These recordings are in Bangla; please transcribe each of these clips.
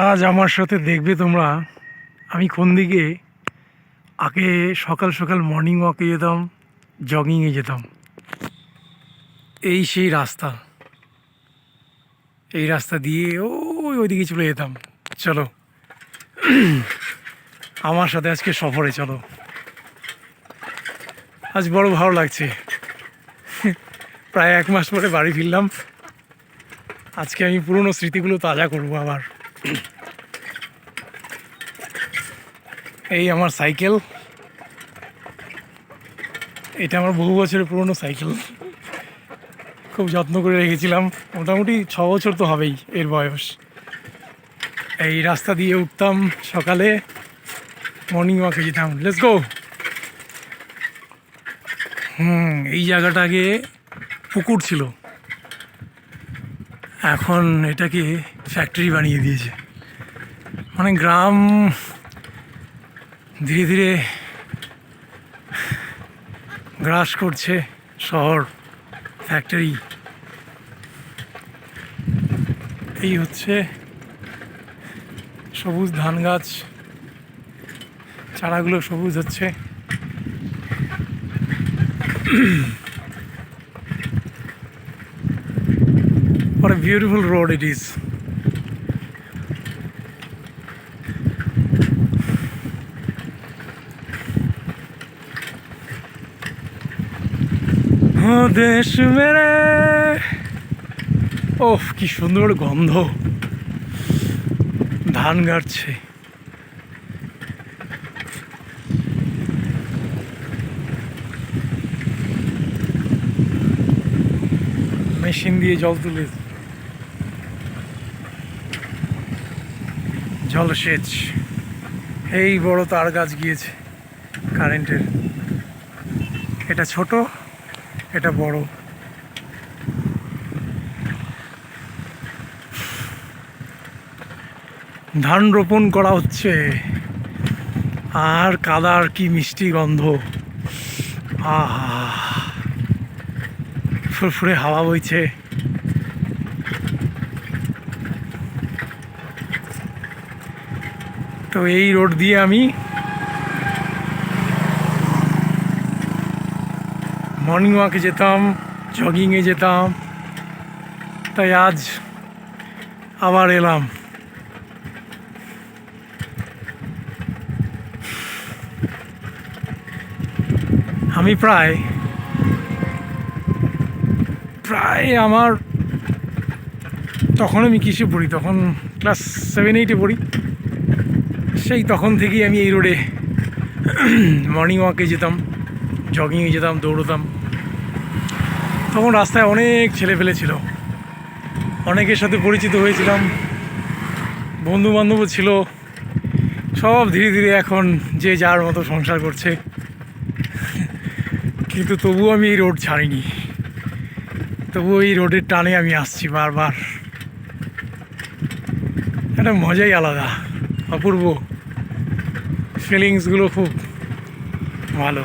আজ আমার সাথে দেখবে তোমরা আমি কোন দিকে আগে সকাল সকাল মর্নিং ওয়াকে যেতাম, জগিংয়ে যেতাম। এই সেই রাস্তা, এই রাস্তা দিয়ে ওইদিকে চলে যেতাম। চলো আমার সাথে আজকে সফরে চলো। আজ বড় ভালো লাগছে, প্রায় 1 মাস পরে বাড়ি ফিরলাম। আজকে আমি পুরনো স্মৃতিগুলো তাজা করবো আবার। এই আমার সাইকেল, এটা আমার বহু বছরের পুরনো সাইকেল, খুব যত্ন করে রেখেছিলাম। মোটামুটি 6 বছর তো হবেই এর বয়স। এই রাস্তা দিয়ে উঠতাম সকালে, মর্নিং ওয়াকে যেতাম। Let's go. এই জায়গাটা আগে পুকুর ছিল, এখন এটাকে ফ্যাক্টরি বানিয়ে দিয়েছে। মানে গ্রাম ধীরে ধীরে গ্রাস করছে শহর, ফ্যাক্টরি। এই হচ্ছে সবুজ ধান গাছ, চারাগুলো সবুজ হচ্ছে। What a beautiful road it is. ও দেশ মেরে, ওহ কি সুন্দর গন্ধ, ধান গাড়ছে। মেশিন দিয়ে জল তুলে, জলসেচ। এই বড় তার গাছ গিয়েছে কারেন্টের, এটা ছোট, এটা বড়। ধান রোপণ করা হচ্ছে, আর কাদার কি মিষ্টি গন্ধ। আহা, ফুরফুরে হাওয়া বইছে। তো এই রোড দিয়ে আমি মর্নিং ওয়াকে যেতাম, জগিংয়ে যেতাম। তাই আজ আবার এলাম। আমি প্রায় আমার, তখন আমি কিসে পড়ি, তখন ক্লাস 7-8-এ পড়ি। সেই তখন থেকেই আমি এই রোডে মর্নিং ওয়াকে যেতাম, জগিংয়ে যেতাম, দৌড়তাম। তখন রাস্তায় অনেক ছেলেপেলে ছিল, অনেকের সাথে পরিচিত হয়েছিলাম, বন্ধু বান্ধবও ছিল। সব ধীরে ধীরে এখন যে যার মতো সংসার করছে, কিন্তু তবুও আমি এই রোড ছাড়িনি। তবুও এই রোডের টানে আমি আসছি বারবার। একটা মজাই আলাদা, অপূর্ব ফিলিংসগুলো খুব ভালো।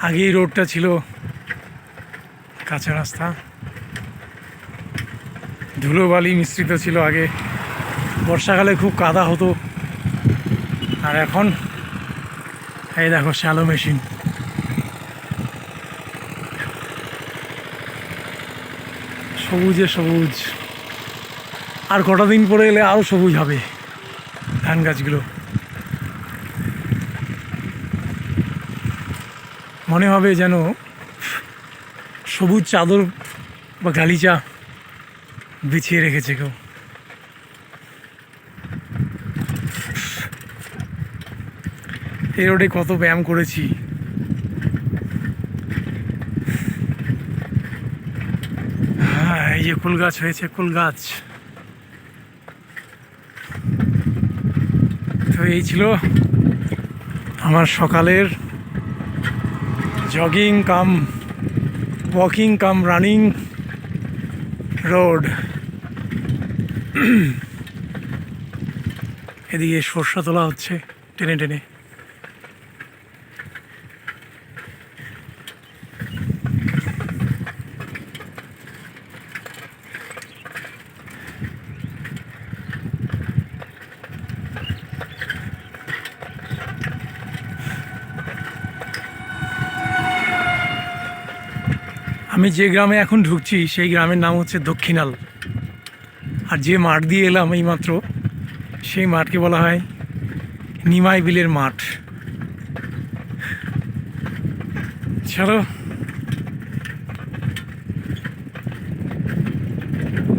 আগে এই রোডটা ছিল কাঁচা রাস্তা, ধুলোবালি মিশ্রিত ছিল আগে, বর্ষাকালে খুব কাদা হতো। আর এখন এই দেখো শ্যালো মেশিন। সবুজে সবুজ, আর কটা দিন পরে এলে আরও সবুজ হবে ধান গাছগুলো। মনে হবে যেন সবুজ চাদর বা গালিচা বিছিয়ে রেখেছে কেউ। এই রোডে কত ব্যায়াম করেছি। হ্যাঁ, এই যে কুল গাছ হয়েছে, কুল গাছ। তো এই ছিল আমার সকালের জগিং কাম ওয়াকিং কাম রানিং রোড। এদিকে সরষা তোলা হচ্ছে টেনে টেনে। আমি যে গ্রামে এখন ঢুকছি সেই গ্রামের নাম হচ্ছে দক্ষিণাল। আর যে মাঠ দিয়ে এলাম এইমাত্র, সেই মাঠকে বলা হয় নিমাই বিলের মাঠ। চলো